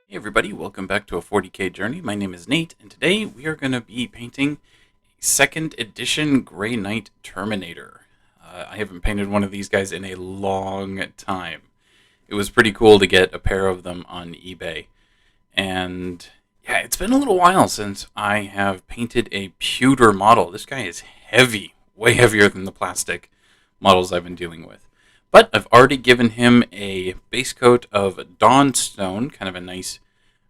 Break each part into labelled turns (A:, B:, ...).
A: Hey everybody, welcome back to a 40k journey. My name is Nate, and today we are going to be painting a 2nd edition Grey Knight Terminator. I haven't painted one of these guys in a long time. It was pretty cool to get a pair of them on eBay. And yeah, it's been a little while since I have painted a pewter model. This guy is heavy, way heavier than the plastic models I've been dealing with. But I've already given him a base coat of Dawnstone, kind of a nice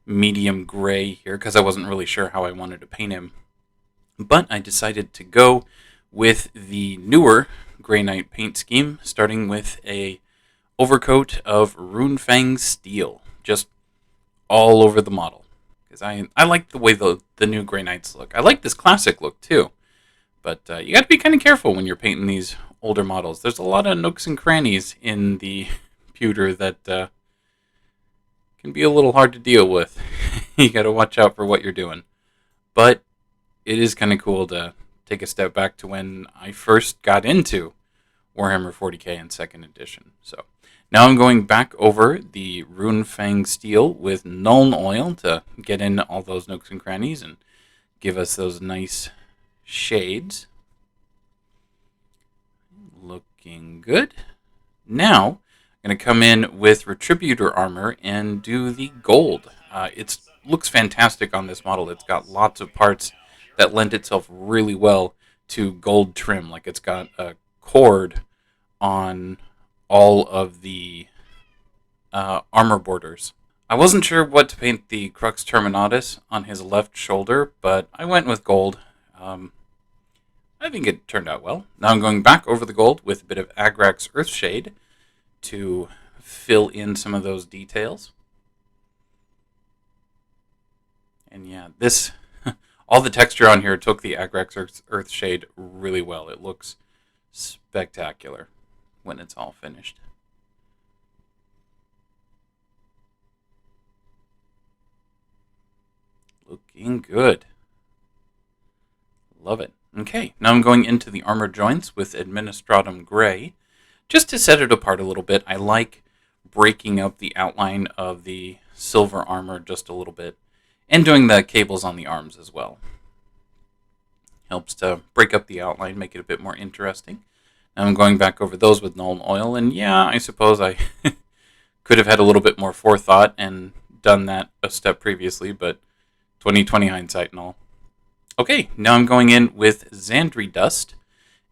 A: medium gray here, because I wasn't really sure how I wanted to paint him. But I decided to go with the newer Grey Knight paint scheme, starting with a overcoat of Runefang Steel, just all over the model. Because I like the way the new Grey Knights look. I like this classic look too, but you got to be kind of careful when you're painting these older models. There's a lot of nooks and crannies in the pewter that can be a little hard to deal with. You got to watch out for what you're doing. But it is kind of cool to take a step back to when I first got into Warhammer 40k in 2nd edition. So now I'm going back over the Runefang Steel with Nuln Oil to get in all those nooks and crannies and give us those nice shades. Looking good. Now, I'm going to come in with Retributor Armor and do the gold. It looks fantastic on this model. It's got lots of parts that lend itself really well to gold trim. Like it's got a cord on all of the armor borders. I wasn't sure what to paint the Crux Terminatus on his left shoulder, but I went with gold. I think it turned out well. Now I'm going back over the gold with a bit of Agrax Earthshade to fill in some of those details. And yeah, this all the texture on here took the Agrax Earthshade really well. It looks spectacular when it's all finished. Looking good. Love it. Okay, now I'm going into the armor joints with Administratum Grey. Just to set it apart a little bit, I like breaking up the outline of the silver armor just a little bit, and doing the cables on the arms as well. Helps to break up the outline, make it a bit more interesting. Now I'm going back over those with Nuln Oil, and yeah, I suppose I could have had a little bit more forethought and done that a step previously, but 2020 hindsight and all. Okay, now I'm going in with Zandri Dust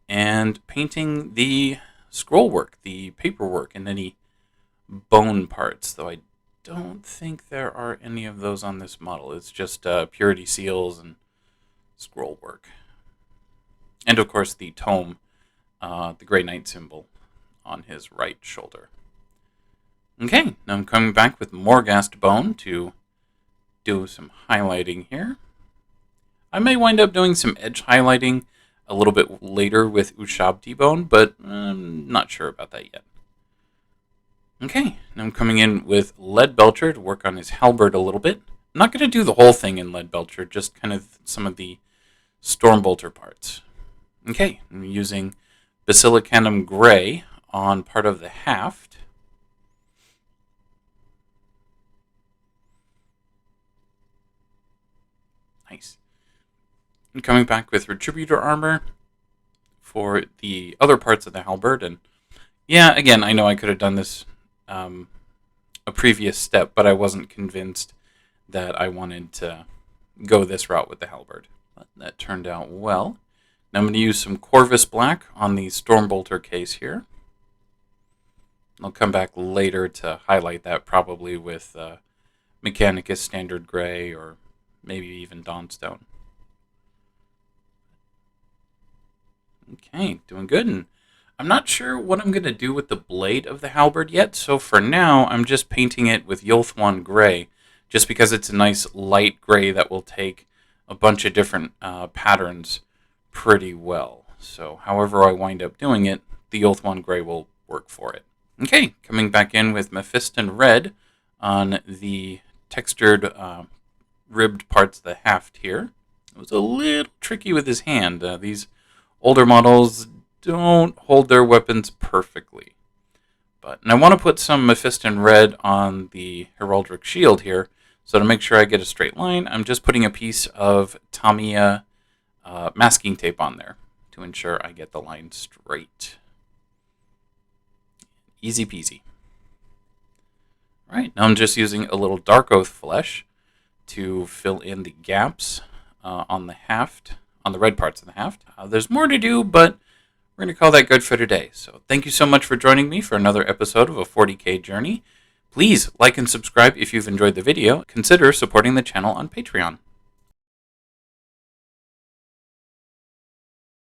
A: and painting the scroll work, the paperwork, and any bone parts, though I don't think there are any of those on this model. It's just purity seals and scroll work. And of course the tome, the Grey Knight symbol on his right shoulder. Okay, now I'm coming back with Morghast Bone to do some highlighting here. I may wind up doing some edge highlighting a little bit later with Ushabti Bone, but I'm not sure about that yet. Okay, now I'm coming in with Leadbelcher to work on his halberd a little bit. I'm not going to do the whole thing in Leadbelcher, just kind of some of the Stormbolter parts. Okay, I'm using Basilicanum Grey on part of the haft. Nice. And coming back with Retributor Armor for the other parts of the halberd. And yeah, again, I know I could have done this a previous step, but I wasn't convinced that I wanted to go this route with the halberd. But that turned out well. Now I'm going to use some Corvus Black on the Stormbolter case here. I'll come back later to highlight that, probably with Mechanicus Standard Grey or maybe even Dawnstone. Okay, doing good. And I'm not sure what I'm going to do with the blade of the halberd yet, so for now I'm just painting it with Ulthuan Grey, just because it's a nice light gray that will take a bunch of different patterns pretty well. So however I wind up doing it, the Ulthuan Grey will work for it. Okay, coming back in with Mephiston Red on the textured ribbed parts of the haft here. It was a little tricky with his hand. These older models don't hold their weapons perfectly. And I want to put some Mephiston Red on the Heraldric Shield here, So to make sure I get a straight line, I'm just putting a piece of Tamiya masking tape on there to ensure I get the line straight. Easy peasy. All right, now I'm just using a little Darkoath Flesh to fill in the gaps on the haft, on the red parts of the haft. There's more to do, but we're going to call that good for today. So thank you so much for joining me for another episode of a 40K journey. Please like and subscribe if you've enjoyed the video. Consider supporting the channel on Patreon.